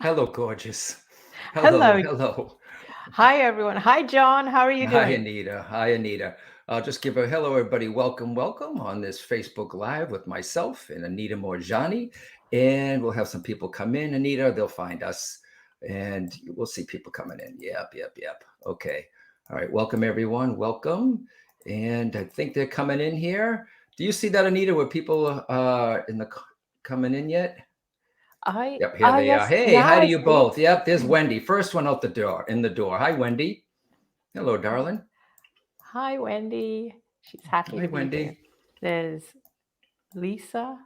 Hello, gorgeous. Hello, Hello. hello. Hi, everyone. Hi, John. How are you Hi, doing? Anita. Hi, Anita. I'll just give a hello, everybody. Welcome, welcome on this Facebook Live with myself and Anita Morjani. And we'll have some people come in, Anita. They'll find us and we'll see people coming in. Yep. Okay. All right. Welcome, everyone. Welcome. And I think they're coming in here. Do you see that, Anita, where people coming in yet? Yep, here they are. Yes, Hey, now hi to I you see. both. Yep, there's Wendy. First one out the door, in the door. Hi, Wendy. Hello, darling. Hi, Wendy. She's happy Hi, to be here. Wendy. There's Lisa.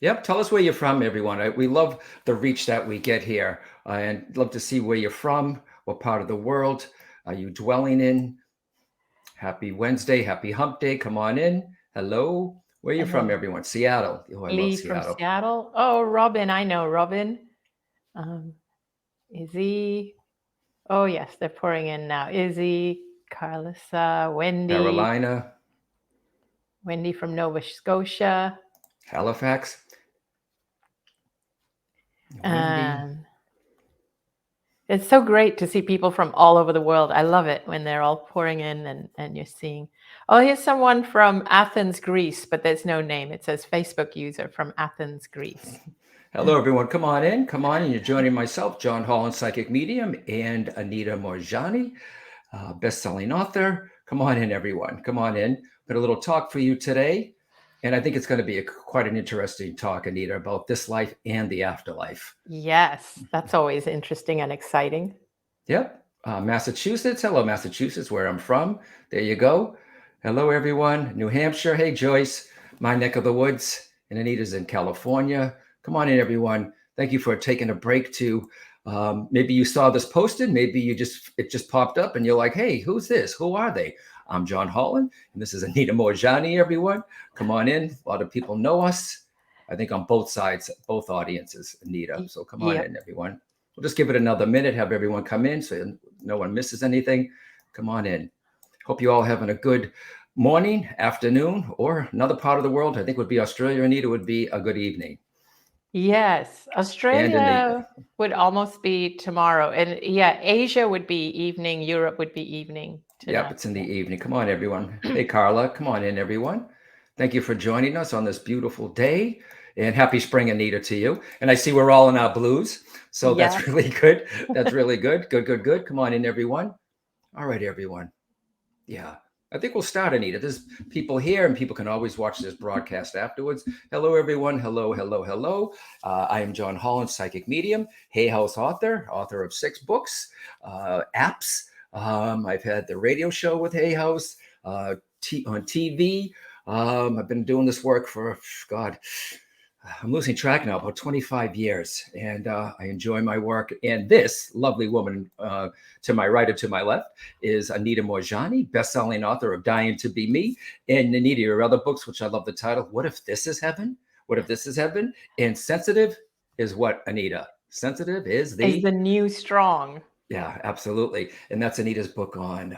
Yep, tell us where you're from, everyone. We love the reach that we get here and love to see where you're from, what part of the world are you dwelling in. Happy Wednesday, happy hump day. Come on in. Hello. Where are you And from, then everyone? Seattle. Oh, I love Lee from Seattle. Seattle. Oh, Robin. I know Robin. Um, Izzy. Oh, yes, they're pouring in now. Izzy, Carlissa, Wendy. Carolina, Wendy from Nova Scotia. Halifax, Wendy. And it's so great to see people from all over the world. I love it when they're all pouring in and you're seeing. Oh, here's someone from Athens, Greece, but there's no name. It says Facebook user from Athens, Greece. Hello, everyone. Come on in. Come on in. You're joining myself, John Holland, psychic medium, and Anita Morjani, best-selling author. Come on in, everyone. Come on in. Got a little talk for you today, and I think it's going to be quite an interesting talk, Anita, about this life and the afterlife. Yes, that's always interesting and exciting. Yep. Massachusetts. Hello, Massachusetts, where I'm from. There you go. Hello, everyone. New Hampshire. Hey, Joyce, my neck of the woods. And Anita's in California. Come on in, everyone. Thank you for taking a break to maybe you saw this posted. Maybe it just popped up and you're like, hey, who's this? Who are they? I'm John Holland, and this is Anita Morjani, everyone. Come on in. A lot of people know us. I think on both sides, both audiences, Anita. So come on Yep. in, everyone. We'll just give it another minute, have everyone come in so no one misses anything. Come on in. Hope you all having a good morning, afternoon, or another part of the world. I think would be Australia, Anita, would be a good evening. Yes, And Anita. Australia would almost be tomorrow. And yeah, Asia would be evening, Europe would be evening Yep, tonight. it's in the evening. Come on, everyone. Hey, Carla, come on in, everyone. Thank you for joining us on this beautiful day. And happy spring, Anita, to you. And I see we're all in our blues. So Yeah. that's really good. That's really good. Good. Come on in, everyone. All right, everyone. Yeah. I think we'll start, Anita. There's people here, and people can always watch this broadcast afterwards. Hello, everyone. Hello. I am John Holland, psychic medium, Hay House author of 6 books, apps. I've had the radio show with Hay House on TV. I've been doing this work for, God, I'm losing track now, about 25 years, and I enjoy my work. And this lovely woman to my right or to my left is Anita Morjani, best-selling author of Dying to Be Me, and Anita, your other books, which I love the title, What If This Is Heaven? What If This Is Heaven? And Sensitive is what, Anita? Sensitive is Is the new strong. yeah, absolutely. And that's Anita's book on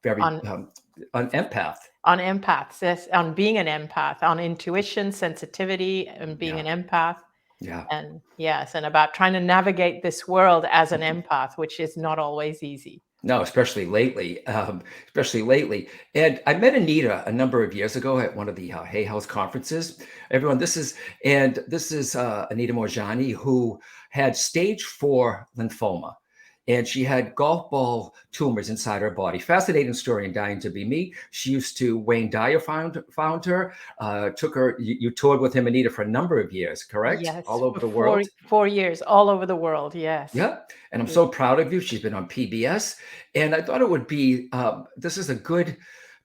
very on on empath. on empaths, yes, on being an empath, on intuition, sensitivity, and being Yeah, an empath. yeah. And yes, and about trying to navigate this world as an empath, which is not always easy. No, especially lately. And I met Anita a number of years ago at one of the Hay House conferences. Everyone, this is Anita Morjani, who had stage 4 lymphoma. And she had golf ball tumors inside her body. Fascinating story in Dying to Be Me. She used to, Wayne Dyer found her, took her, you toured with him, Anita, for a number of years, correct? Yes, All over for the four world. 4 years, all over the world. Yes. Yeah. And I'm so proud of you. She's been on PBS. And I thought it would be, this is a good,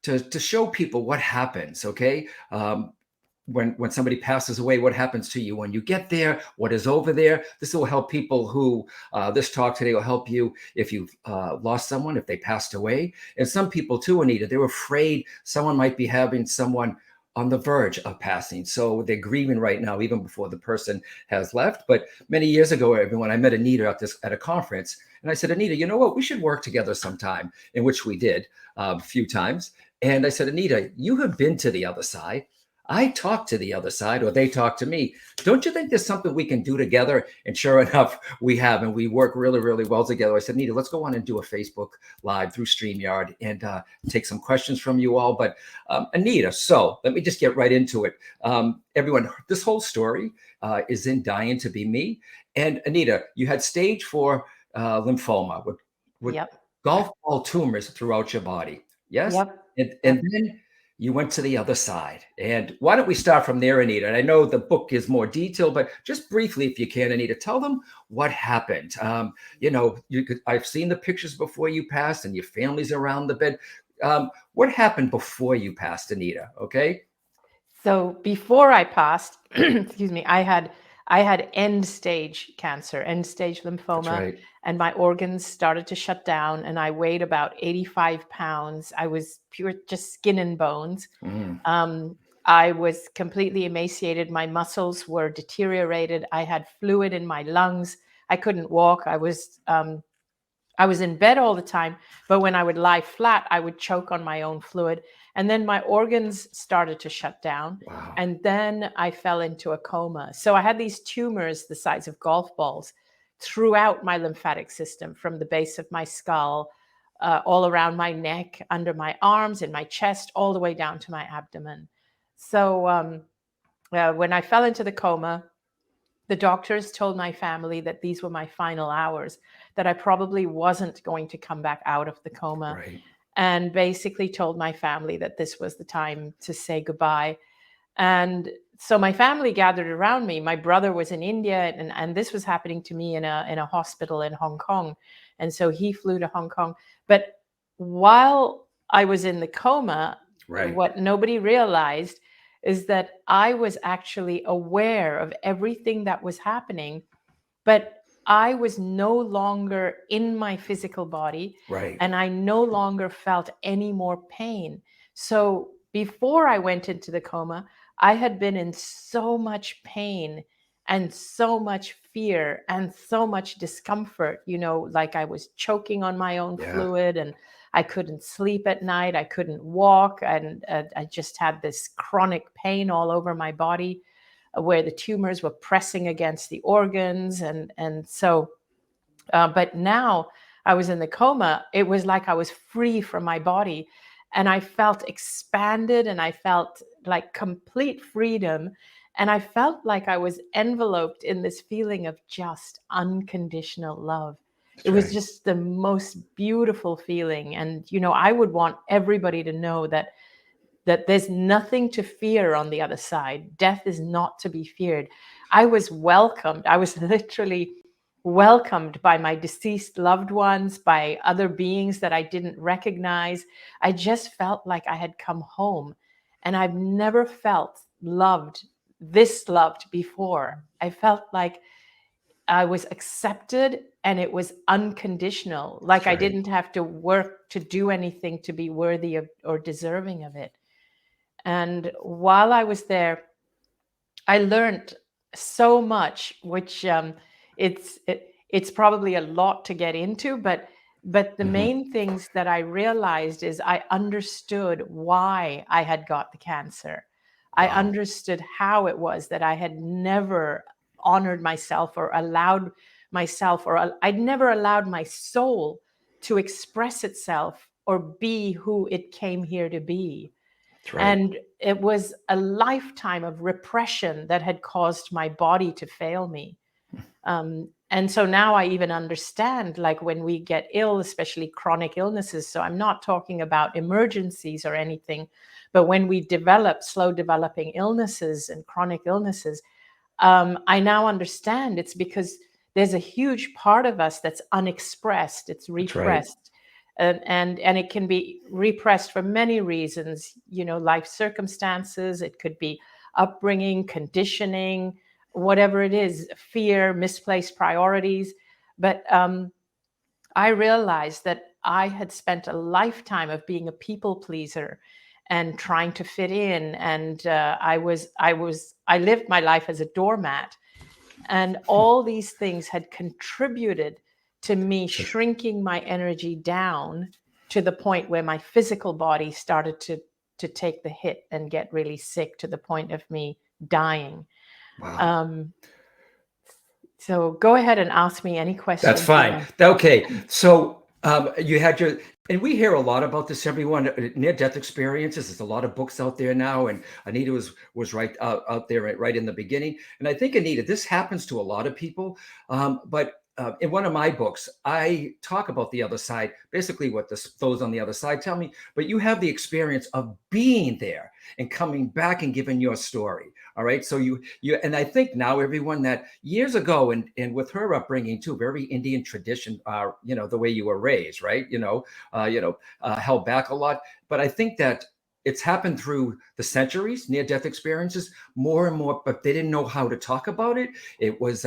to show people what happens, okay? When somebody passes away, what happens to you when you get there, what is over there. This will help people who, this talk today will help you if you've lost someone, if they passed away. And some people too, Anita, they're afraid someone might be having someone on the verge of passing. So they're grieving right now, even before the person has left. But many years ago, everyone, I met Anita at a conference, and I said, Anita, you know what? We should work together sometime, in which we did a few times. And I said, Anita, you have been to the other side. I talk to the other side, or they talk to me. Don't you think there's something we can do together? And sure enough, we have, and we work really, really well together. I said, Nita, let's go on and do a Facebook Live through StreamYard and take some questions from you all. But Anita, so let me just get right into it. Everyone, this whole story is in Dying to Be Me. And Anita, you had stage 4 lymphoma with Yep. golf ball tumors throughout your body. Yes? Yep. And Yep. then you went to the other side. And why don't we start from there, Anita? And I know the book is more detailed, but just briefly, if you can, Anita, tell them what happened. I've seen the pictures before you passed and your family's around the bed. What happened before you passed, Anita? Okay. So before I passed, excuse me, I had end stage cancer, end stage That's lymphoma, right. and my organs started to shut down. And I weighed about 85 pounds. I was pure, just skin and bones. Mm, Um, I was completely emaciated. My muscles were deteriorated. I had fluid in my lungs. I couldn't walk. I was in bed all the time, but when I would lie flat, I would choke on my own fluid. And then my organs started to shut down. wow. And then I fell into a coma. So I had these tumors the size of golf balls throughout my lymphatic system, from the base of my skull, all around my neck, under my arms, in my chest, all the way down to my abdomen. So when I fell into the coma, the doctors told my family that these were my final hours, that I probably wasn't going to come back out of the coma, Right. and basically told my family that this was the time to say goodbye. And so my family gathered around me. My brother was in India, and this was happening to me in a hospital in Hong Kong. And so he flew to Hong Kong. But while I was in the coma, Right. what nobody realized is that I was actually aware of everything that was happening, but I was no longer in my physical body, Right. and I no longer felt any more pain. So before I went into the coma, I had been in so much pain and so much fear and so much discomfort, like I was choking on my own Yeah. fluid, and I couldn't sleep at night. I couldn't walk. And I just had this chronic pain all over my body, where the tumors were pressing against the organs. But now I was in the coma, it was like I was free from my body, and I felt expanded, and I felt like complete freedom. And I felt like I was enveloped in this feeling of just unconditional love. It That's was right. just the most beautiful feeling. And, I would want everybody to know that there's nothing to fear on the other side. Death is not to be feared. I was welcomed. I was literally welcomed by my deceased loved ones, by other beings that I didn't recognize. I just felt like I had come home. And I've never felt this loved before. I felt like I was accepted, and it was unconditional. Like That's I right. didn't have to work to do anything to be worthy of or deserving of it. And while I was there, I learned so much, which it's probably a lot to get into, but the Hmm. main things that I realized is I understood why I had got the cancer. I Wow. understood how it was that I had never honored myself, or allowed myself, or I'd never allowed my soul to express itself or be who it came here to be. That's right. And it was a lifetime of repression that had caused my body to fail me. And so now I even understand, like when we get ill, especially chronic illnesses. So I'm not talking about emergencies or anything, but when we develop slow developing illnesses and chronic illnesses, I now understand it's because there's a huge part of us that's unexpressed, it's That's right. repressed. And it can be repressed for many reasons, life circumstances. It could be upbringing, conditioning, whatever it is, fear, misplaced priorities. But I realized that I had spent a lifetime of being a people pleaser and trying to fit in, and I lived my life as a doormat, and all these things had contributed to me So shrinking my energy down to the point where my physical body started to to take the hit and get really sick to the point of me dying. Wow. So go ahead and ask me any That's questions you fine. want. Okay. So you had your, and we hear a lot about this, everyone, near-death experiences. There's a lot of books out there now, and Anita was right out there right in the beginning. And I think, Anita, this happens to a lot of people. But in one of my books, I talk about the other side, basically what those on the other side tell me. But you have the experience of being there and coming back and giving your story. All right. So you and I think now everyone that years ago and with her upbringing too, very Indian tradition, the way you were raised, right? Held back a lot. But I think that it's happened through the centuries, near-death experiences, more and more, but they didn't know how to talk about it. It was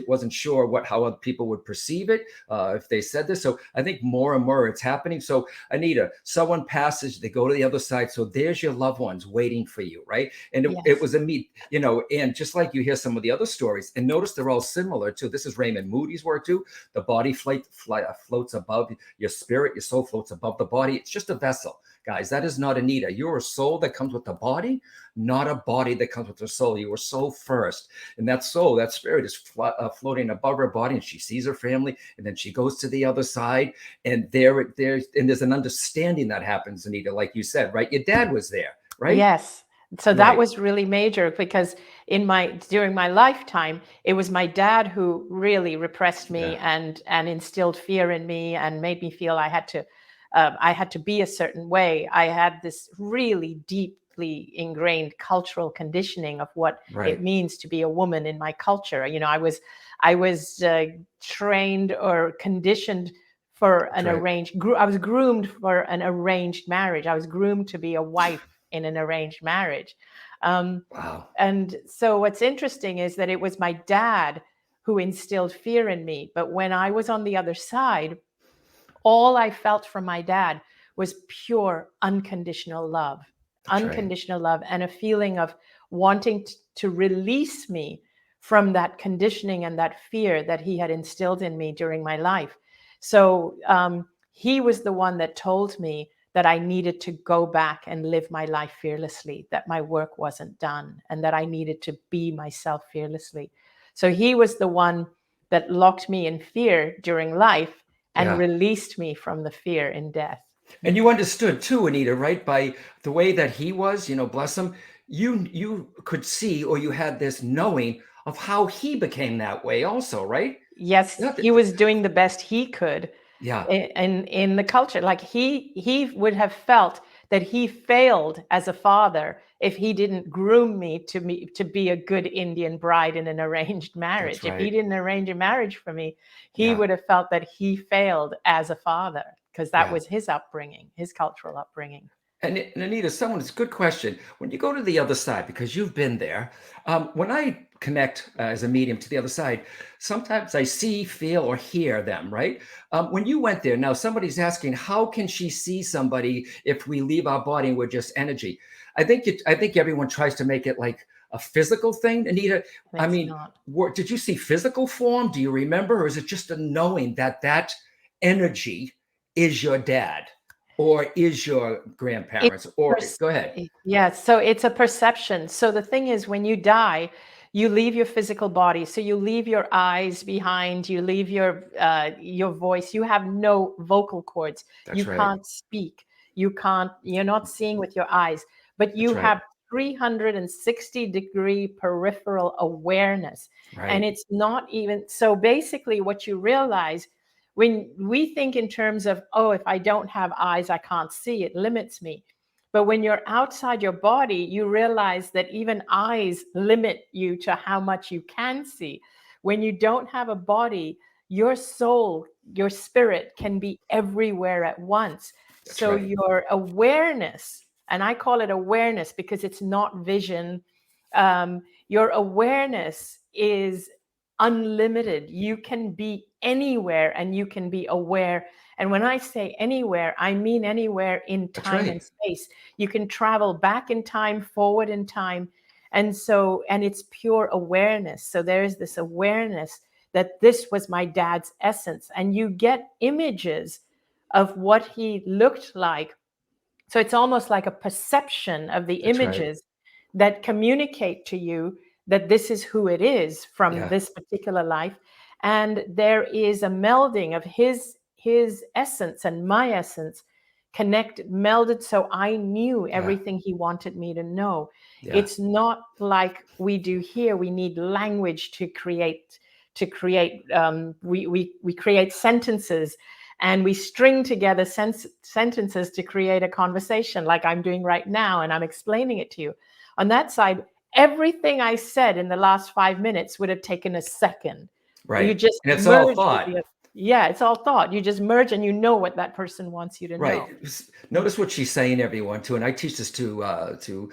wasn't sure how other people would perceive it if they said this. So I think more and more it's happening. So Anita, someone passes, they go to the other side. So there's your loved ones waiting for you, right? And it Yes. was a meet, and just like you hear some of the other stories, and notice they're all similar too. This is Raymond Moody's work too. The body floats above your spirit, your soul floats above the body. It's just a vessel. Guys, that is not Anita. You're a soul that comes with the body, not a body that comes with the soul. You were soul first. And that soul, that spirit is floating above her body, and she sees her family, and then she goes to the other side. And there's an understanding that happens, Anita, like you said, right? Your dad was there, right? Yes. So that Right. was really major because during my lifetime, it was my dad who really repressed me and instilled fear in me and made me feel I had to be a certain way. I had this really deeply ingrained cultural conditioning of what it means to be a woman in my culture. I was trained or conditioned for an I was groomed for an arranged marriage. I was groomed to be a wife in an arranged marriage. Wow. And so what's interesting is that it was my dad who instilled fear in me. But when I was on the other side, all I felt from my dad was pure unconditional love. Unconditional love, and a feeling of wanting to release me from that conditioning and that fear that he had instilled in me during my life. So he was the one that told me that I needed to go back and live my life fearlessly, that my work wasn't done, and that I needed to be myself fearlessly. So he was the one that locked me in fear during life and released me from the fear in death. And you understood too, Anita, right? By the way that he was, bless him, you could see, or you had this knowing of how he became that way also, right? Yes, he was doing the best he could Yeah. in the culture. Like he would have felt that he failed as a father if he didn't groom me to be a good Indian bride in an arranged marriage. If he didn't arrange a marriage for me, he would have felt that he failed as a father because that was his upbringing, his cultural upbringing. And Anita, it's a good question. When you go to the other side, because you've been there, when I connect as a medium to the other side, sometimes I see, feel, or hear them, right? When you went there, now somebody's asking, how can she see somebody if we leave our body and we're just energy? I think everyone tries to make it like a physical thing. Anita, did you see physical form? Do you remember? Or is it just a knowing that energy is your dad? Or is your grandparents? Go ahead. Yes, so it's a perception. So the thing is, when you die, you leave your physical body. So you leave your eyes behind. You leave your voice. You have no vocal cords. You can't speak. You're not seeing with your eyes, but you have 360-degree peripheral awareness. And it's not even so. Basically, what you realize when we think in terms of, oh, if I don't have eyes, I can't see, it limits me. But when you're outside your body, you realize that even eyes limit you to how much you can see. When you don't have a body, your soul, your spirit can be everywhere at once. So your awareness, and I call it awareness because it's not vision, your awareness is unlimited. You can be anywhere and you can be aware. And when I say anywhere, I mean anywhere in time and space. You can travel back in time, forward in time. And it's pure awareness. So there's this awareness that this was my dad's essence. And you get images of what he looked like So it's almost like a perception of the That's right. images that communicate to you that this is who it is from Yeah. this particular life. And there is a melding of his essence and my essence connected, melded, so I knew Yeah. everything he wanted me to know. Yeah. It's not like we do here. We need language to create we create sentences, and we string together sentences to create a conversation like I'm doing right now, and I'm explaining it to you. On that side, everything I said in the last 5 minutes would have taken a second. You Right. just And it's all merge with thought. the, yeah, it's all thought. You just merge and you know what that person wants you to Right. know. Notice what she's saying, everyone, too. And I teach this to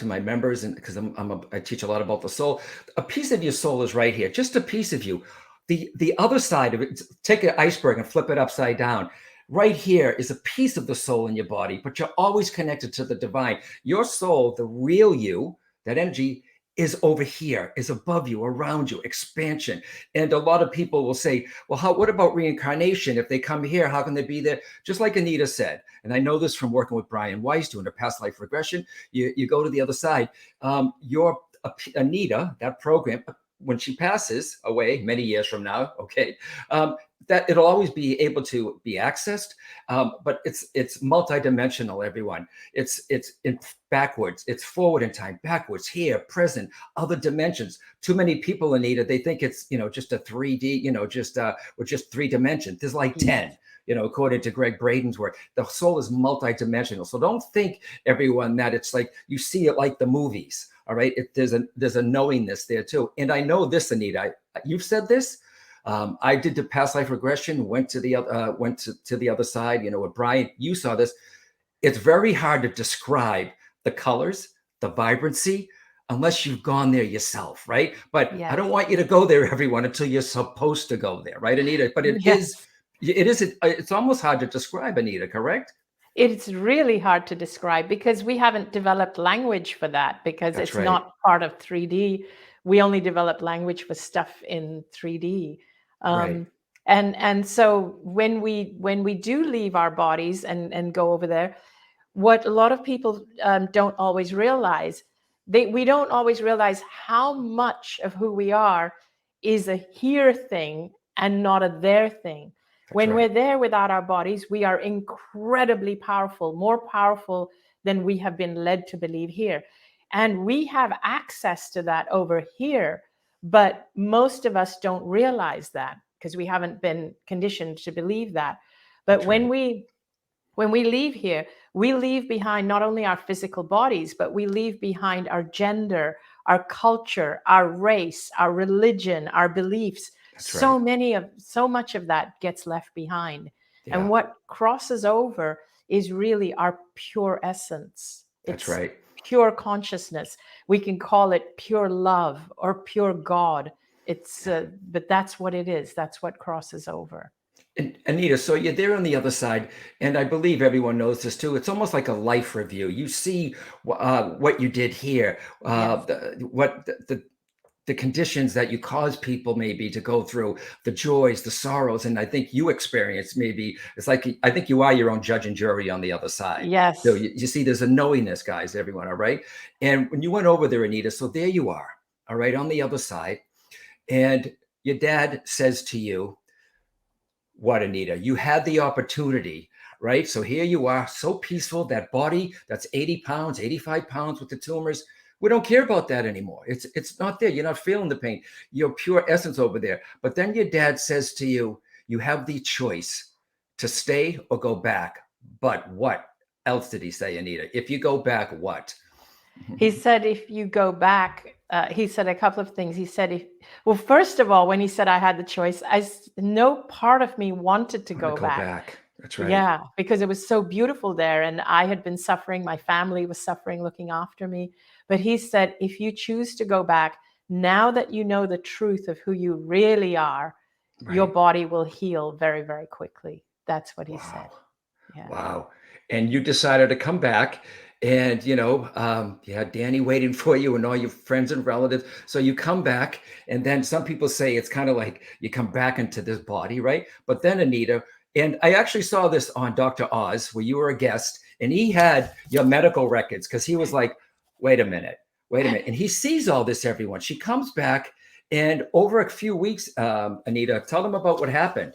my members, and because I teach a lot about the soul. A piece of your soul is right here, just a piece of you. The other side of it, take an iceberg and flip it upside down. Right here is a piece of the soul in your body, but you're always connected to the divine. Your soul, the real you, that energy is over here, is above you, around you, expansion. And a lot of people will say, well, what about reincarnation? If they come here, how can they be there? Just like Anita said, and I know this from working with Brian Weiss doing a past life regression, you go to the other side. Your Anita, that program, when she passes away many years from now, okay, that it'll always be able to be accessed, but it's multidimensional. Everyone, it's backwards, it's forward in time, backwards, here, present, other dimensions. Too many people, Anita, they think it's just a 3D, just with just 3 dimensions. There's like 10. According to Greg Braden's work, the soul is multidimensional. So don't think, everyone, that it's like you see it like the movies. All right, there's a knowingness there too. And I know this, Anita. You've said this. I did the past life regression. Went to the other side. With Brian, you saw this. It's very hard to describe the colors, the vibrancy, unless you've gone there yourself, right? But I Yes. don't want you to go there, everyone, until you're supposed to go there, right, Anita? But Yes. it's almost hard to describe, Anita, correct? It's really hard to describe because we haven't developed language for that, because That's it's right. not part of 3D. We only develop language for stuff in 3D. Right. And so when we do leave our bodies and go over there, what a lot of people don't always realize, we don't always realize how much of who we are is a here thing and not a there thing. That's When right. we're there without our bodies, we are incredibly powerful, more powerful than we have been led to believe here. And we have access to that over here, but most of us don't realize that because we haven't been conditioned to believe that. But That's right. when we leave here, we leave behind not only our physical bodies, but we leave behind our gender, our culture, our race, our religion, our beliefs. That's right. So much of that gets left behind. And Yeah. what crosses over is really our pure essence. That's It's right. pure consciousness. We can call it pure love or pure God. But that's what it is. That's what crosses over. And Anita, so you're there on the other side, and I believe everyone knows this too. It's almost like a life review. You see what you did here, Yes. the conditions that you cause people maybe to go through, the joys, the sorrows, and I think you experience maybe it's like I think you are your own judge and jury on the other side. So Yes. you see, there's a knowingness, guys, everyone, all right. And when you went over there, Anita, so there you are, all right, on the other side, and your dad says to you, what, Anita? You had the opportunity, right? So here you are, so peaceful, that body that's 80 pounds, 85 pounds with the tumors. We don't care about that anymore. It's not there. You're not feeling the pain. Your pure essence over there. But then your dad says to you, you have the choice to stay or go back. But what else did he say, Anita? If you go back, what? He said, if you go back, he said a couple of things. He said, well, first of all, when he said I had the choice, no part of me wanted to I'm gonna go go back. back. That's right. Yeah, because it was so beautiful there. And I had been suffering. My family was suffering, looking after me. But he said, if you choose to go back, now that you know the truth of who you really are, your Right. body will heal very, very quickly. That's what he said. Wow. Yeah. Wow. And you decided to come back, and you had Danny waiting for you and all your friends and relatives. So you come back, and then some people say it's kind of like you come back into this body, right? But then, Anita, and I actually saw this on Dr. Oz, where you were a guest, and he had your medical records because he was like, wait a minute. And he sees all this, everyone. She comes back, and over a few weeks, Anita, tell them about what happened.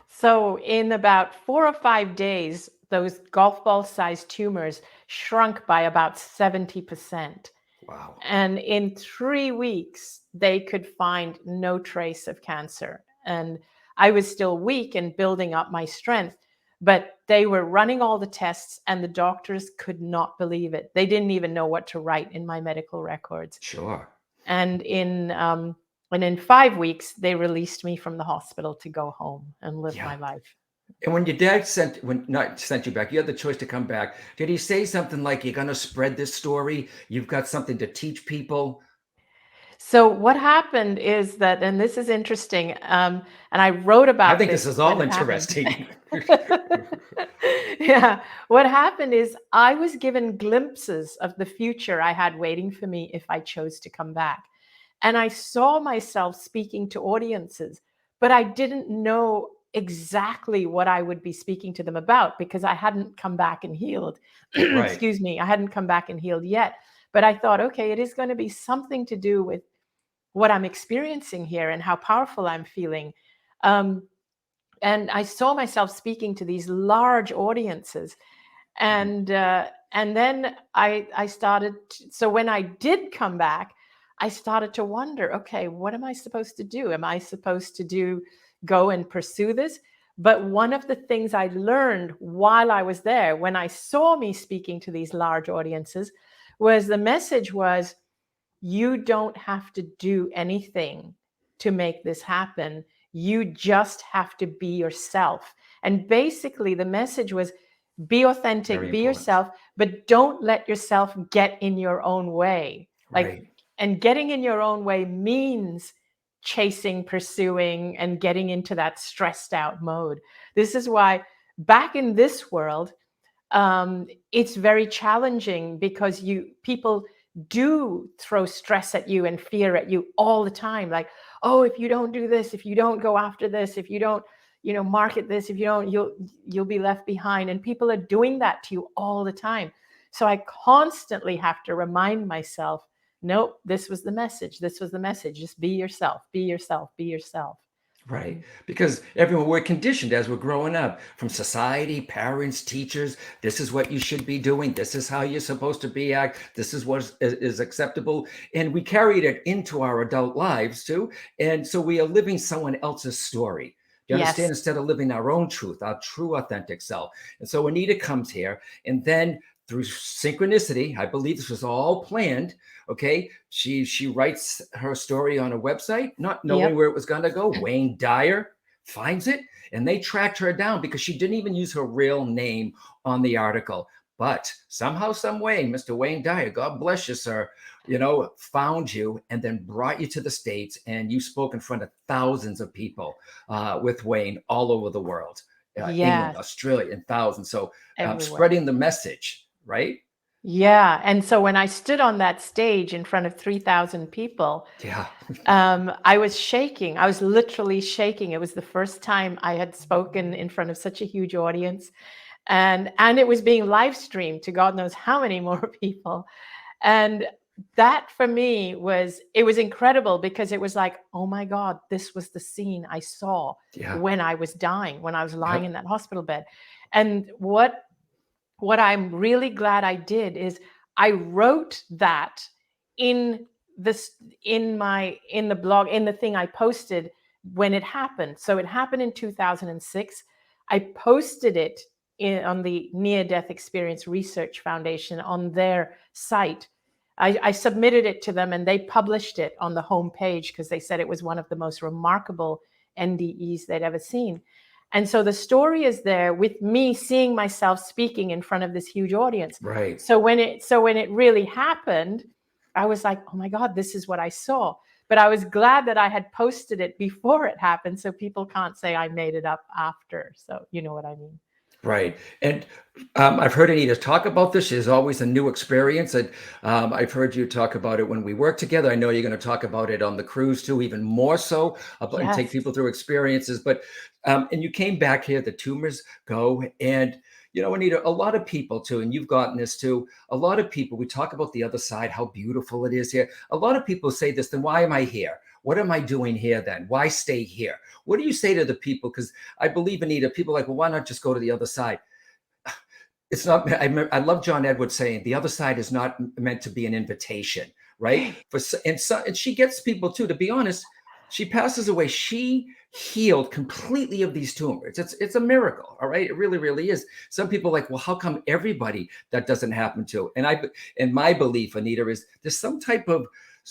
So in about 4 or 5 days, those golf ball sized tumors shrunk by about 70%. Wow. And in 3 weeks, they could find no trace of cancer. And I was still weak and building up my strength, but they were running all the tests and the doctors could not believe it. They didn't even know what to write in my medical records. Sure. And in 5 weeks, they released me from the hospital to go home and live my life. And when your dad not sent you back, you had the choice to come back. Did he say something like, you're going to spread this story? You've got something to teach people? So what happened is that, and this is interesting, and I wrote about I think this is all when it happened. interesting. Yeah. What happened is I was given glimpses of the future I had waiting for me if I chose to come back. And I saw myself speaking to audiences, but I didn't know exactly what I would be speaking to them about because I hadn't come back and healed. Right. Excuse me. I hadn't come back and healed yet. But I thought, okay, it is going to be something to do with what I'm experiencing here and how powerful I'm feeling. And I saw myself speaking to these large audiences. And then I started, so when I did come back, I started to wonder, okay, what am I supposed to do? Am I supposed to go and pursue this? But one of the things I learned while I was there, when I saw me speaking to these large audiences, was the message was, you don't have to do anything to make this happen. You just have to be yourself. And basically the message was, be authentic, Very be important. yourself, but don't let yourself get in your own way. Right. And getting in your own way means chasing, pursuing, and getting into that stressed out mode. This is why back in this world, it's very challenging because people do throw stress at you and fear at you all the time. Like, oh, if you don't do this, if you don't go after this, if you don't, market this, if you don't, you'll be left behind. And people are doing that to you all the time. So I constantly have to remind myself, nope, this was the message. This was the message. Just be yourself, be yourself, be yourself. Right. Because everyone, we're conditioned as we're growing up from society, parents, teachers. This is what you should be doing. This is how you're supposed to be act. This is what is acceptable. And we carried it into our adult lives too. And so we are living someone else's story. Do you understand? Yes. Instead of living our own truth, our true authentic self. And so Anita comes here, and then through synchronicity, I believe this was all planned. Okay, she writes her story on a website, not knowing Yep. where it was going to go. Wayne Dyer finds it, and they tracked her down because she didn't even use her real name on the article. But somehow, some way, Mr. Wayne Dyer, God bless you, sir, found you and then brought you to the States, and you spoke in front of thousands of people with Wayne all over the world, England, Yes. Australia, and thousands. So Everywhere. spreading the message, right? Yeah. And so when I stood on that stage in front of 3,000 people, Yeah. I was shaking. I was literally shaking. It was the first time I had spoken in front of such a huge audience. And it was being live streamed to God knows how many more people. And that for me was incredible because it was like, oh my God, this was the scene I saw when I was dying, when I was lying in that hospital bed. And what I'm really glad I did is I wrote that in the blog, in the thing I posted when it happened. So it happened in 2006. I posted it on the Near Death Experience Research Foundation on their site. I submitted it to them and they published it on the homepage because they said it was one of the most remarkable NDEs they'd ever seen. And so the story is there with me seeing myself speaking in front of this huge audience. Right. So when it really happened, I was like, oh my God, this is what I saw. But I was glad that I had posted it before it happened so people can't say I made it up after. So you know what I mean? Right. And I've heard Anita talk about this. There's always a new experience. And I've heard you talk about it when we work together. I know you're going to talk about it on the cruise too, even more so, and take Yes. people through experiences. But, and you came back here, the tumors go. And, Anita, a lot of people too, and you've gotten this too, a lot of people, we talk about the other side, how beautiful it is here. A lot of people say this, then why am I here? What am I doing here then? Why stay here? What do you say to the people? Because I believe, Anita, people are like, well, why not just go to the other side? It's not. I love John Edwards saying the other side is not meant to be an invitation, right? And she gets people too. To be honest, she passes away. She healed completely of these tumors. It's a miracle, all right. It really, really is. Some people are like, well, how come everybody that doesn't happen to? And my belief, Anita, is there's some type of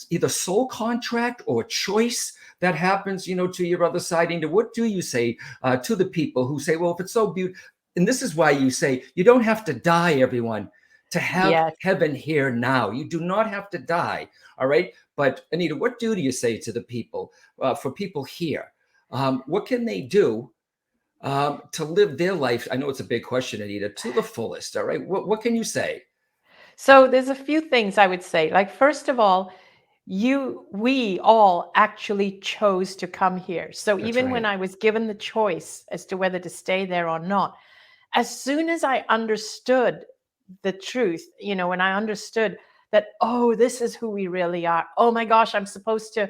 either soul contract or choice that happens, to your other side. Anita, what do you say to the people who say, well, if it's so beautiful? And this is why you say you don't have to die, everyone, to have Yes. heaven here now. You do not have to die. All right. But Anita, what do you say to the people, for people here? What can they do to live their life? I know it's a big question, Anita, to the fullest. All right. What can you say? So there's a few things I would say. Like, first of all, we all actually chose to come here. So That's even when right. I was given the choice as to whether to stay there or not, as soon as I understood the truth, when I understood that, oh, this is who we really are. Oh my gosh, I'm supposed to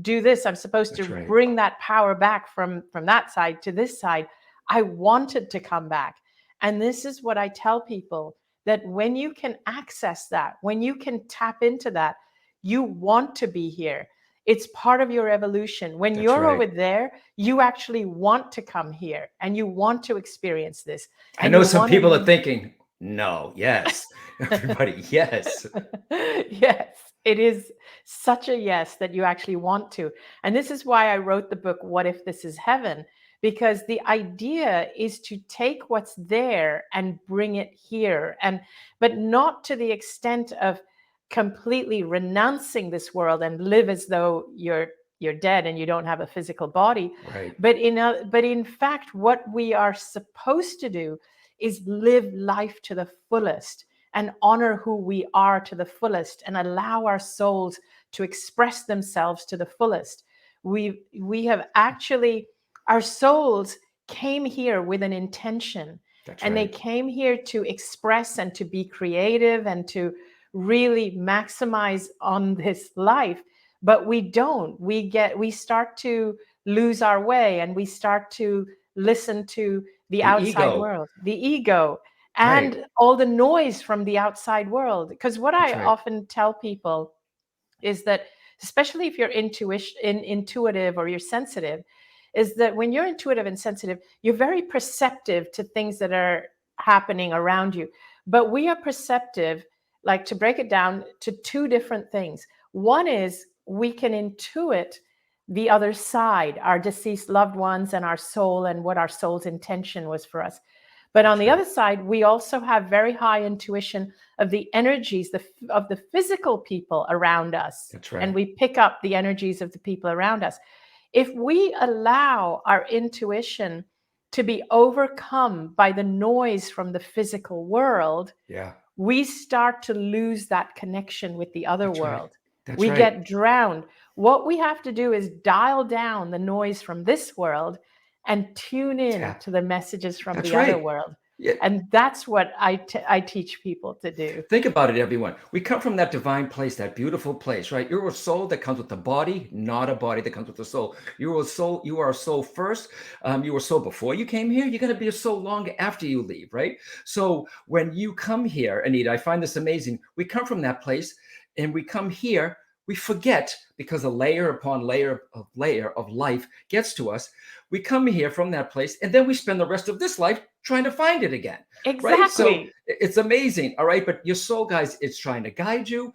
do this. I'm supposed to That's right. bring that power back from that side to this side. I wanted to come back. And this is what I tell people, that when you can access that, when you can tap into that, you want to be here. It's part of your evolution. When That's you're over right. there, you actually want to come here and you want to experience this I and know you some want to people are leave. thinking, no, yes. Everybody, yes. Yes, it is such a yes that you actually want to. And this is why I wrote the book, What If This Is Heaven? Because the idea is to take what's there and bring it here. But not to the extent of completely renouncing this world and live as though you're dead and you don't have a physical body. Right. But in fact, what we are supposed to do is live life to the fullest and honor who we are to the fullest and allow our souls to express themselves to the fullest. We have actually, our souls came here with an intention, That's and they right. came here to express and to be creative and to really maximize on this life. But we don't. We start to lose our way, and we start to listen to the The outside ego. world, the ego, Right. and all the noise from the outside world. Because what That's I right. often tell people is that, especially if you're intuitive or you're sensitive, is that when you're intuitive and sensitive, you're very perceptive to things that are happening around you. But we are perceptive, like, to break it down, to two different things. One is we can intuit the other side, our deceased loved ones and our soul, and what our soul's intention was for us. But on That's the right. other side, we also have very high intuition of the energies of the physical people around us. That's And right. we pick up the energies of the people around us. If we allow our intuition to be overcome by the noise from the physical world, Yeah. we start to lose that connection with the other That's right. world. That's We right. get drowned. What we have to do is dial down the noise from this world and tune in Tap. to the messages from That's the other right. world. Yeah. And that's what I teach people to do. Think about it, everyone. We come from that divine place, that beautiful place, right? You're a soul that comes with the body, not a body that comes with the soul. You're a soul. You are a soul first. You were a soul before you came here. You're going to be a soul long after you leave, right? So when you come here, Anita, I find this amazing. We come from that place, and we come here. We forget because a layer upon layer of life gets to us. We come here from that place, and then we spend the rest of this life trying to find it again, right? So Exactly. it's amazing, all right. But your soul, guys, it's trying to guide you.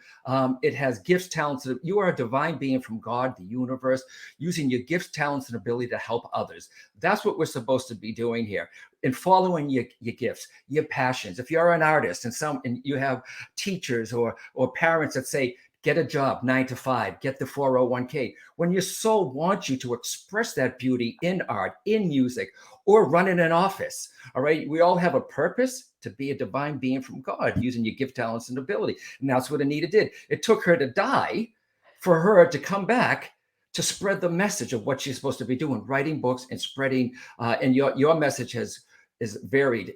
It has gifts, talents. You are a divine being from God, the universe, using your gifts, talents, and ability to help others. That's what we're supposed to be doing here, and following your gifts, your passions. If you're an artist and you have teachers or parents that say, get a job, 9 to 5, get the 401k. When your soul wants you to express that beauty in art, in music, or run in an office, all right? We all have a purpose to be a divine being from God using your gift, talents, and ability. And that's what Anita did. It took her to die for her to come back to spread the message of what she's supposed to be doing, writing books and spreading. And your message is varied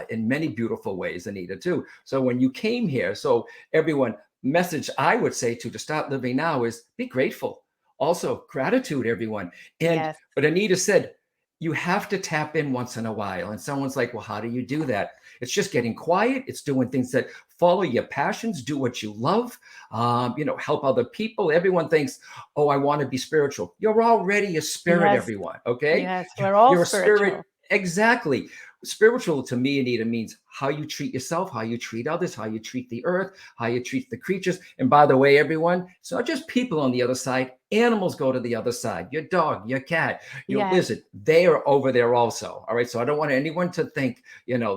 in many beautiful ways, Anita, too. So when you came here, so everyone, message I would say to start living now is be grateful. Also, gratitude, everyone. And Yes. but Anita said, you have to tap in once in a while. And someone's like, well, how do you do that? It's just getting quiet. It's doing things that follow your passions, do what you love, help other people. Everyone thinks, oh, I want to be spiritual. You're already a spirit, Yes. everyone. Okay. Yes. We're all You're a spirit. spiritual. Exactly. Spiritual to me, Anita, means how you treat yourself, how you treat others, how you treat the earth, how you treat the creatures. And by the way, everyone, it's not just people on the other side. Animals go to the other side. Your dog, your cat, your Yes. lizard, they are over there also. All right. So I don't want anyone to think,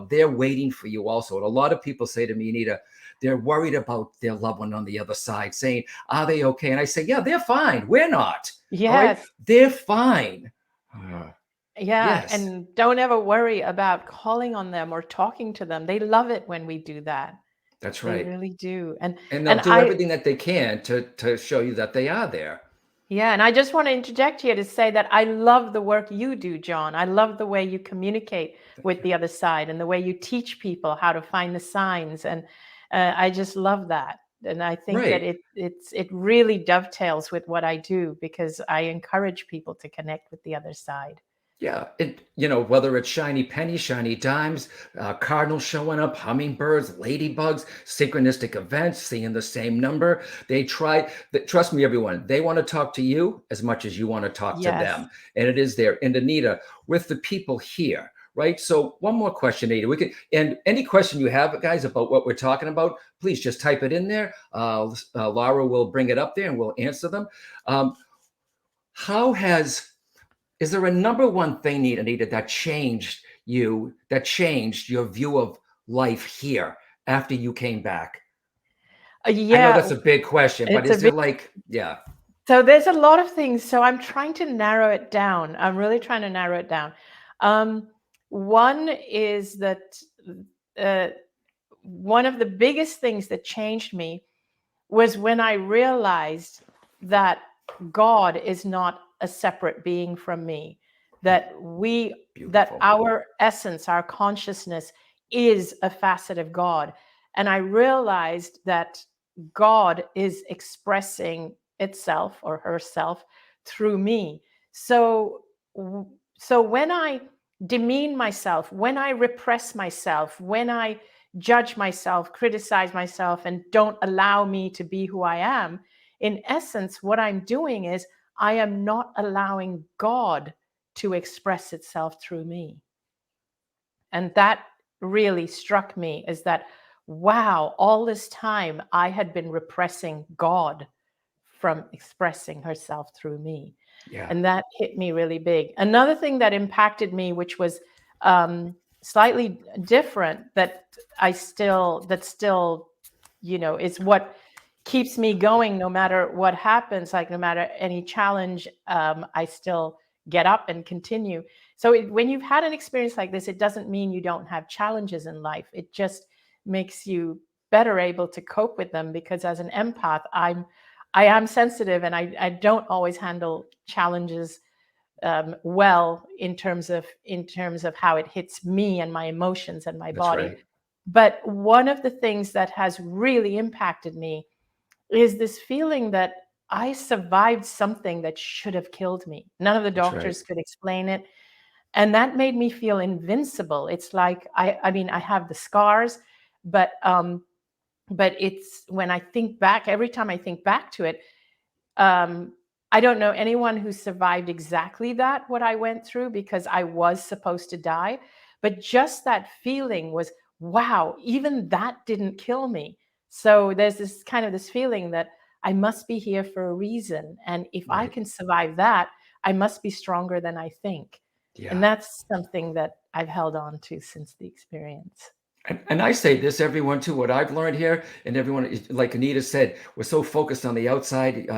they're waiting for you also. And a lot of people say to me, Anita, they're worried about their loved one on the other side, saying, are they okay? And I say, yeah, they're fine. We're not. All right. Yes. They're fine. Yeah. Yes, And don't ever worry about calling on them or talking to them. They love it when we do that. that's They right. really do. And And they'll and do I everything that they can to show you that they are there. Yeah, and I just want to interject here to say that I love the work you do, John. I love the way you communicate Thank with you. the other side and the way you teach people how to find the signs. And I just love that. And I think that Right. it really dovetails with what I do because I encourage people to connect with the other side. Yeah. Whether it's shiny pennies, shiny dimes, cardinals showing up, hummingbirds, ladybugs, synchronistic events, seeing the same number. Trust me, everyone, they want to talk to you as much as you want to talk to Yes. them. And it is there. And Anita, with the people here, right? So one more question, Anita. And any question you have, guys, about what we're talking about, please just type it in there. Laura will bring it up there and we'll answer them. Um, how has Is there a number one thing, Anita, that changed your view of life here after you came back? I know Yeah, that's a big question, but it's a is there big like, yeah, so there's a lot of things. So I'm trying to narrow it down. I'm really trying to narrow it down. Um, One is that uh, one of the biggest things that changed me was when I realized that God is not a separate being from me, that beautiful. our essence, our consciousness is a facet of God. And I realized that God is expressing itself or herself through me. So so when I demean myself, when I repress myself, when I judge myself, criticize myself, and don't allow me to be who I am, in essence, what I'm doing is I am not allowing God to express itself through me. And that really struck me is that, wow, all this time I had been repressing God from expressing herself through me. Yeah, And that hit me really big. Another thing that impacted me, which was slightly different, that still, is what keeps me going no matter what happens, like no matter any challenge, I still get up and continue. So when you've had an experience like this, it doesn't mean you don't have challenges in life. It just makes you better able to cope with them because as an empath, I am sensitive and I don't always handle challenges well in terms of how it hits me and my emotions and my that's body. right. But one of the things that has really impacted me is this feeling that I survived something that should have killed me. None of the That's right. doctors could explain it. And that made me feel invincible. It's like I mean, I have the scars, but it's when I think back, every time I think back to it, um, I don't know anyone who survived exactly that, what I went through, because I was supposed to die. But just that feeling was, wow, even that didn't kill me. So there's this kind of this feeling that I must be here for a reason. And if I Right. can survive that, I must be stronger than I think. And Yeah. that's something that I've held on to since the experience. And I say this, everyone, too, what I've learned here, and everyone, like Anita said, we're so focused on the outside,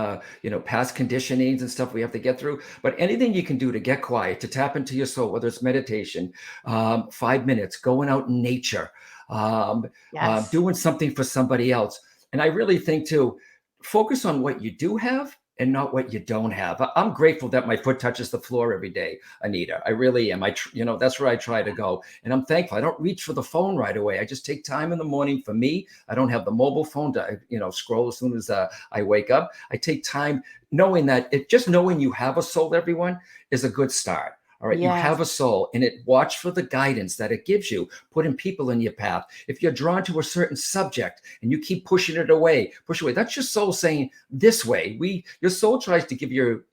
past conditionings and stuff we have to get through. But anything you can do to get quiet, to tap into your soul, whether it's meditation, 5 minutes, going out in nature, um, Yes. doing something for somebody else. And I really think, too, focus on what you do have and not what you don't have. I'm grateful that my foot touches the floor every day, Anita. I really am. That's where I try to go. And I'm thankful. I don't reach for the phone right away. I just take time in the morning for me. I don't have the mobile phone to, scroll as soon as I wake up. I take time knowing that just knowing you have a soul, everyone, is a good start. All right. You Yes. have a soul, and watch for the guidance that it gives you, putting people in your path. If you're drawn to a certain subject and you keep pushing it away, that's your soul saying this way. Your soul tries to give you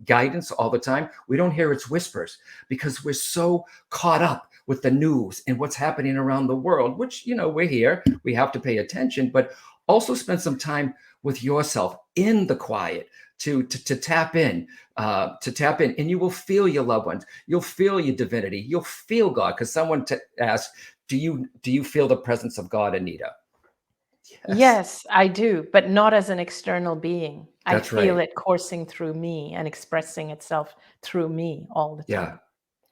guidance all the time. We don't hear its whispers because we're so caught up with the news and what's happening around the world, which, we're here, we have to pay attention, but also spend some time with yourself in the quiet to tap in, and you will feel your loved ones. You'll feel your divinity. You'll feel God. Because someone asked, do you feel the presence of God, Anita? Yes, Yes, I do, but not as an external being. I that's feel right. it coursing through me and expressing itself through me all the Yeah. time.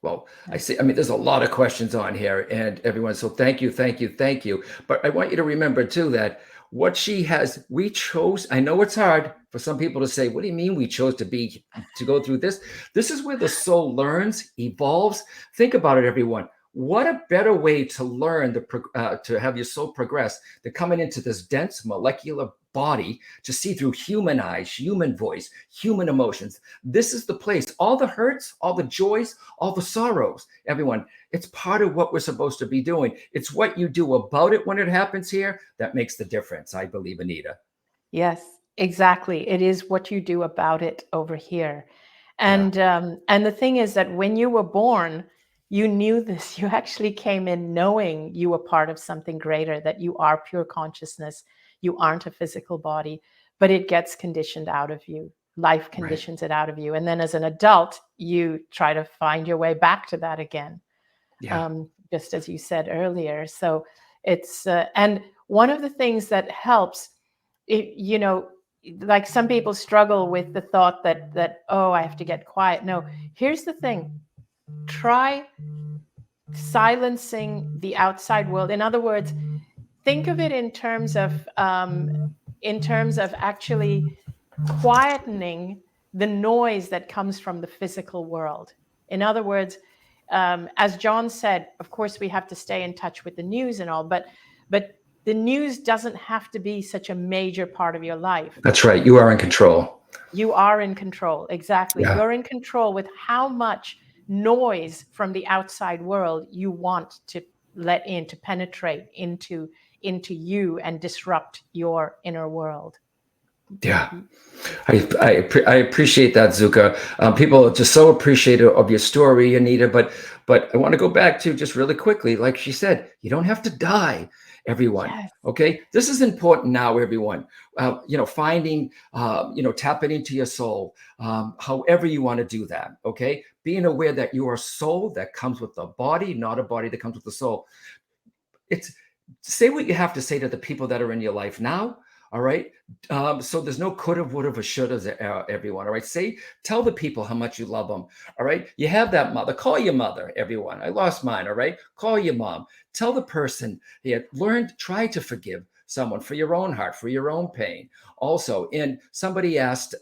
Well, I Yeah. see. I mean, there's a lot of questions on here, and everyone. So thank you, thank you, thank you. But I want you to remember too that what she has, we chose. I know it's hard for some people to say, "What do you mean we chose to go through this?" This is where the soul learns, evolves. Think about it, everyone. What a better way to learn to have your soul progress than coming into this dense molecular body to see through human eyes, human voice, human emotions. This is the place. All the hurts, all the joys, all the sorrows, everyone, it's part of what we're supposed to be doing. It's what you do about it when it happens here that makes the difference, I believe, Anita. Yes, exactly. It is what you do about it over here. Yeah, And the thing is that when you were born, you knew this. You actually came in knowing you were part of something greater, that you are pure consciousness. You aren't a physical body, but it gets conditioned out of you. Life right. conditions it out of you. And then as an adult, you try to find your way back to that again, Yeah, just as you said earlier. So and one of the things that helps, you know, like some people struggle with the thought that oh, I have to get quiet. No, here's the thing: try silencing the outside world. In other words, think of it in terms of actually quietening the noise that comes from the physical world. In other words, as John said, of course we have to stay in touch with the news and all, but the news doesn't have to be such a major part of your life. that's right. You are in control. You are in control. Exactly. Yeah, You're in control with how much noise from the outside world you want to let in, to penetrate into you and disrupt your inner world. yeah. I appreciate that, Zuka. People are just so appreciative of your story, Anita. But I want to go back to just really quickly, like she said, you don't have to die, everyone. Yes. Okay, this is important now, everyone. Finding, tapping into your soul, however you want to do that. Okay, being aware that you are a soul that comes with the body, not a body that comes with the soul. It's say what you have to say to the people that are in your life now. All right. So there's no coulda, woulda, or shoulda, everyone. All right. Tell the people how much you love them. All right. You have that mother. Call your mother, everyone. I lost mine. All right. Call your mom. Tell the person here, try to forgive someone for your own heart, for your own pain. Also, and somebody asked,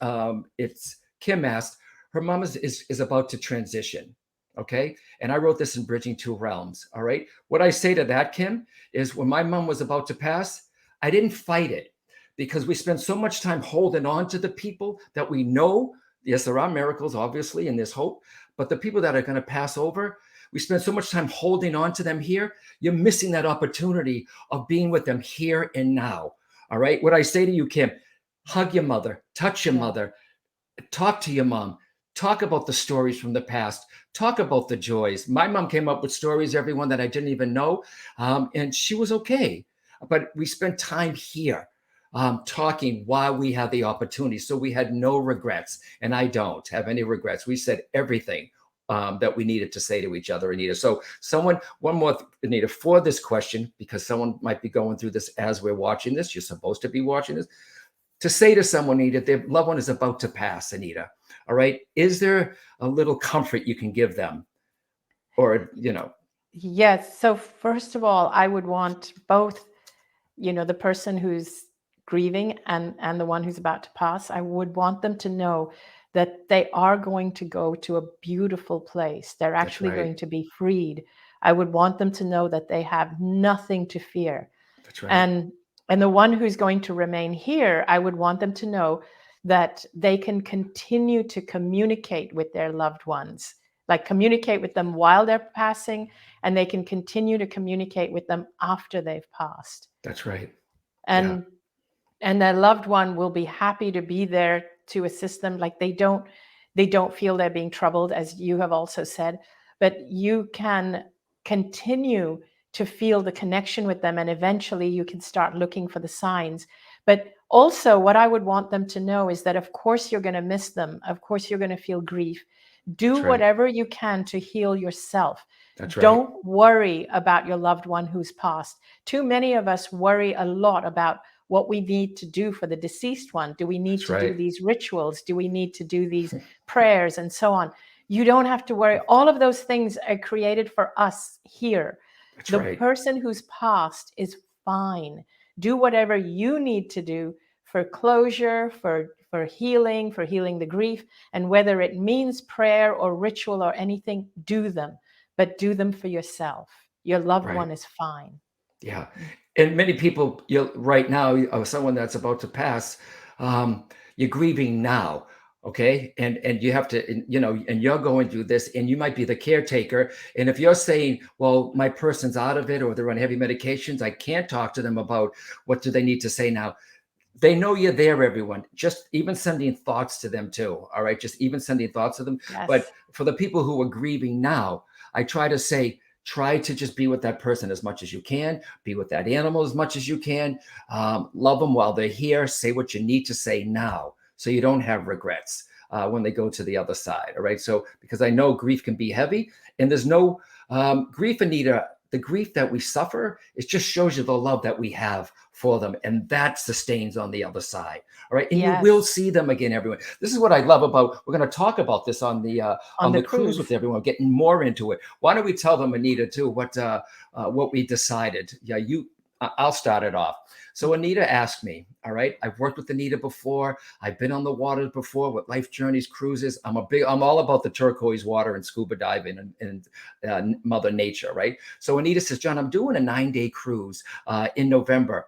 it's Kim asked, her mom is about to transition. Okay. And I wrote this in Bridging Two Realms. All right. What I say to that, Kim, is when my mom was about to pass, I didn't fight it because we spend so much time holding on to the people that we know. Yes, there are miracles, obviously, and there's hope, but the people that are going to pass over, we spend so much time holding on to them here. You're missing that opportunity of being with them here and now. All right. What I say to you, Kim, hug your mother, touch your Yeah. mother, talk to your mom, talk about the stories from the past, talk about the joys. My mom came up with stories, everyone, that I didn't even know, and she was okay. But we spent time here talking while we had the opportunity. So we had no regrets, and I don't have any regrets. We said everything that we needed to say to each other, Anita. So one more, Anita, for this question, because someone might be going through this as we're watching this. You're supposed to be watching this. To say to someone, Anita, their loved one is about to pass, Anita. All right. Is there a little comfort you can give them? Or, Yes. So first of all, I would want both, the person who's grieving and the one who's about to pass. I would want them to know that they are going to go to a beautiful place. They're actually right. going to be freed. I would want them to know that they have nothing to fear. That's right. And the one who's going to remain here, I would want them to know that they can continue to communicate with their loved ones, like communicate with them while they're passing, and they can continue to communicate with them after they've passed. That's right. And their loved one will be happy to be there to assist them. Like they don't feel they're being troubled, as you have also said, but you can continue to feel the connection with them, and eventually you can start looking for the signs. But also what I would want them to know is that of course you're going to miss them, of course you're going to feel grief. Do whatever you can to heal yourself. That's right. Don't worry about your loved one who's passed. Too many of us worry a lot about what we need to do for the deceased one. Do we need to do these rituals? Do we need to do these prayers and so on? You don't have to worry. All of those things are created for us here. That's the person who's passed is fine. Do whatever you need to do for closure, for healing the grief. And whether it means prayer or ritual or anything, do them. But do them for yourself. Your loved one is fine. Yeah. And many people, right now, someone that's about to pass, you're grieving now. Okay. And you have to, and you're going through this, and you might be the caretaker. And if you're saying, well, my person's out of it, or they're on heavy medications, I can't talk to them about what do they need to say now. They know you're there, everyone. Just even sending thoughts to them too. All right. Just even sending thoughts to them. Yes. But for the people who are grieving now, I try to say, try to just be with that person as much as you can, be with that animal as much as you can, love them while they're here, say what you need to say now so you don't have regrets when they go to the other side. All right. So, because I know grief can be heavy, and there's no grief, Anita. The grief that we suffer, it just shows you the love that we have for them, and that sustains on the other side. All right. And you will see them again, everyone. This is what I love about, we're going to talk about this on the cruise with everyone, getting more into it. Why don't we tell them, Anita, too, what we decided? Yeah, I'll start it off. So Anita asked me, all right, I've worked with Anita before. I've been on the water before with Life Journeys cruises. I'm all about the turquoise water and scuba diving and Mother Nature, right? So Anita says, John, I'm doing a 9-day cruise in November.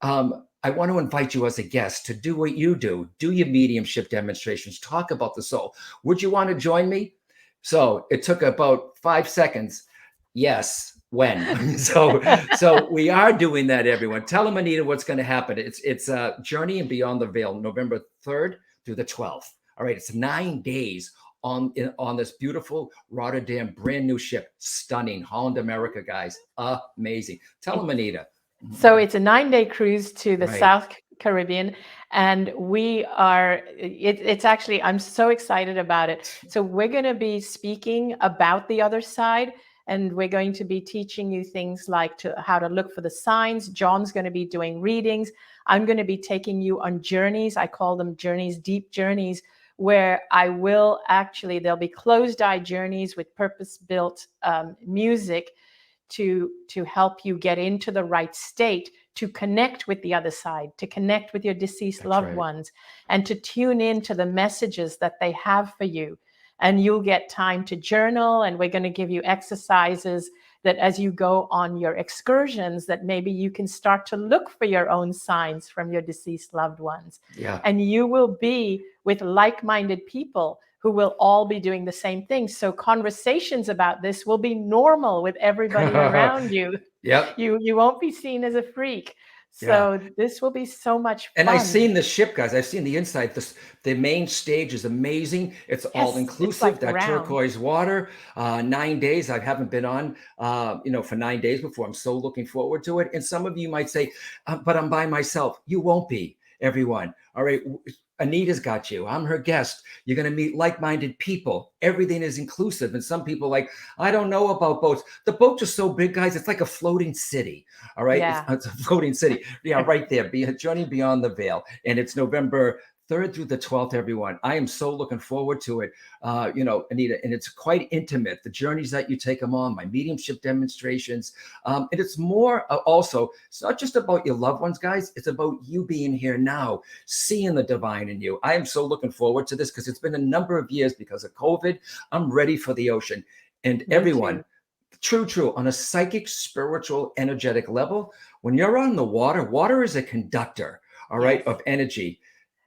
I want to invite you as a guest to do what you do your mediumship demonstrations, talk about the soul. Would you want to join me? So it took about 5 seconds. Yes. When? So we are doing that, everyone. Tell them, Anita, what's going to happen. It's a Journey and Beyond the Veil, November 3rd through the 12th. All right. It's 9 days on this beautiful Rotterdam brand new ship. Stunning. Holland, America, guys. Amazing. Tell them, Anita. So it's a 9-day cruise to the South Caribbean, and it's actually, I'm so excited about it. So we're going to be speaking about the other side, and we're going to be teaching you things like how to look for the signs. John's going to be doing readings. I'm going to be taking you on journeys. I call them journeys, deep journeys, where there'll be closed-eye journeys with purpose-built music to help you get into the right state, to connect with the other side, to connect with your deceased loved ones, and to tune in to the messages that they have for you. And you'll get time to journal, and we're going to give you exercises that as you go on your excursions, that maybe you can start to look for your own signs from your deceased loved ones. Yeah. And you will be with like-minded people who will all be doing the same thing. So conversations about this will be normal with everybody around you. Yep. You won't be seen as a freak. So this will be so much fun. And I've seen the ship, guys. I've seen the inside. The main stage is amazing. It's all inclusive. Like that turquoise water. 9 days. I haven't been on, for 9 days before. I'm so looking forward to it. And some of you might say, but I'm by myself. You won't be. everyone. All right. Anita's got you. I'm her guest. You're going to meet like-minded people. Everything is inclusive. And some people like, I don't know about boats. The boats are so big, guys. It's like a floating city. All right. Yeah. It's a floating city. Yeah, right there. Be a journey beyond the veil. And it's November 3rd through the 12th, everyone. I am so looking forward to it. Anita, and it's quite intimate. The journeys that you take them on, my mediumship demonstrations. And it's more also, it's not just about your loved ones, guys. It's about you being here now, seeing the divine in you. I am so looking forward to this because it's been a number of years because of COVID. I'm ready for the ocean. And Me everyone, too. true, on a psychic, spiritual, energetic level, when you're on the water, water is a conductor, all right, Yes. of energy.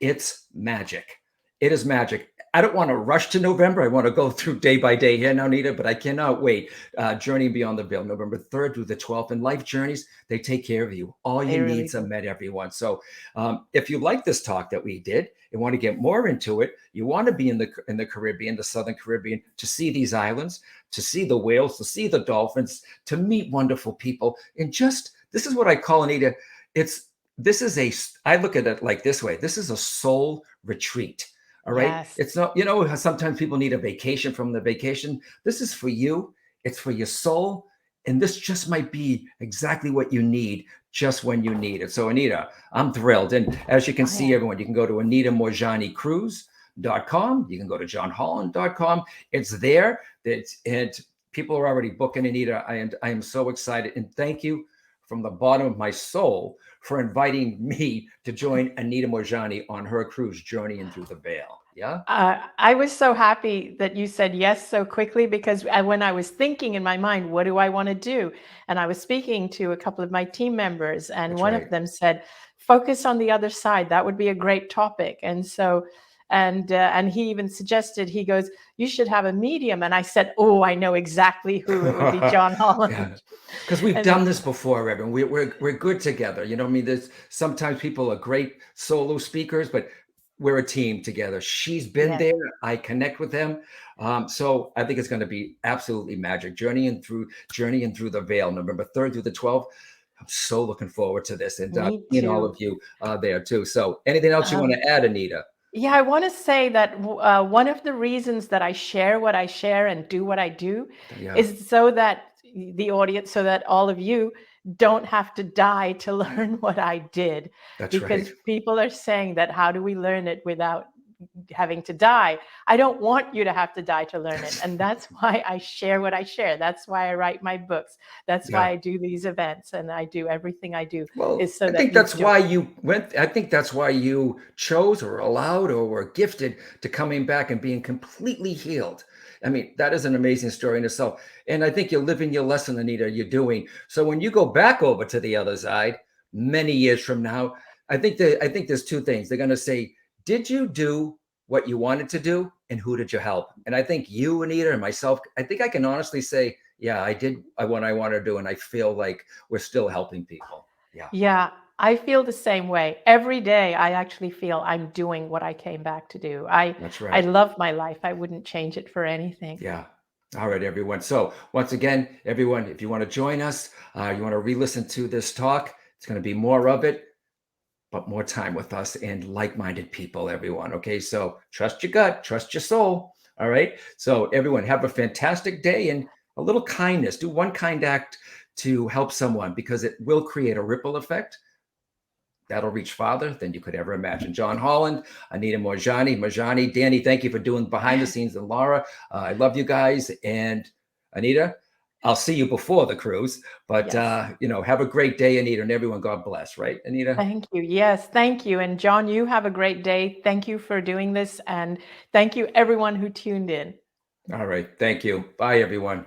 It's magic. It is magic. I don't want to rush to November. I want to go through day by day here now, Nita, but I cannot wait. Journeying Beyond the Veil, November 3rd through the 12th. And life journeys, they take care of you. All They your really needs are do. met, everyone. So if you like this talk that we did and want to get more into it, you want to be in the Caribbean, the Southern Caribbean, to see these islands, to see the whales, to see the dolphins, to meet wonderful people. And just, this is what I call, Anita, I look at it like this way. This is a soul retreat. All right. Yes. It's not, how sometimes people need a vacation from the vacation. This is for you. It's for your soul. And this just might be exactly what you need just when you need it. So, Anita, I'm thrilled. And as you can I see, am. everyone, you can go to AnitaMorjaniCruise.com. You can go to JohnHolland.com. It's there. And people are already booking, Anita. I am so excited. And thank you from the bottom of my soul for inviting me to join Anita Morjani on her cruise, Journeying Through the Veil. Yeah, I was so happy that you said yes so quickly because when I was thinking in my mind, what do I want to do? And I was speaking to a couple of my team members, and that's one right. of them said, focus on the other side. That would be a great topic. And so, and he even suggested, he goes, you should have a medium. And I said, oh, I know exactly who. It would be John Yeah, Holland. because we've And done this before, Evan. We're good together. I mean, there's sometimes people are great solo speakers, but we're a team together. She's been yes, there. I connect with them. So I think it's going to be absolutely magic. Journeying through the veil, November 3rd through the 12th. I'm so looking forward to this, and me seeing all too. of you there too. So, anything else you want Um, to add, Anita? Yeah, I want to say that one of the reasons that I share what I share and do what I do Yeah, is so that the audience, so that all of you don't have to die to learn what I did. that's right. Because people are saying that how do we learn it without having to die? I don't want you to have to die to learn it. And that's why I share what I share. That's why I write my books. That's why Yeah. I do these events and I do everything I do Well, is so I that think you that's don't. why you went. I think that's why you chose or allowed or were gifted to coming back and being completely healed. I mean, that is an amazing story in itself. And I think you're living your lesson, Anita, you're doing. So when you go back over to the other side many years from now, I think there's two things. They're going to say, did you do what you wanted to do? And who did you help? And I think you, Anita, and myself, I think I can honestly say, yeah, I did what I want to do. And I feel like we're still helping people. Yeah, Yeah, I feel the same way. Every day I actually feel I'm doing what I came back to do. that's I right. love my life. I wouldn't change it for anything. Yeah. All right, everyone. So, once again, everyone, if you want to join us, you want to re listen to this talk, it's going to be more of it, but more time with us and like minded people, everyone. Okay. So, trust your gut, trust your soul. All right. So, everyone, have a fantastic day and a little kindness. Do one kind act to help someone because it will create a ripple effect that'll reach farther than you could ever imagine. John Holland, Anita Morjani, Danny, thank you for doing behind the scenes, and Laura, I love you guys. And Anita, I'll see you before the cruise, but Yes. have a great day, Anita, and everyone. God bless. Right, Anita? Thank you. Yes, thank you. And John, you have a great day. Thank you for doing this. And thank you, everyone who tuned in. All right. Thank you. Bye, everyone.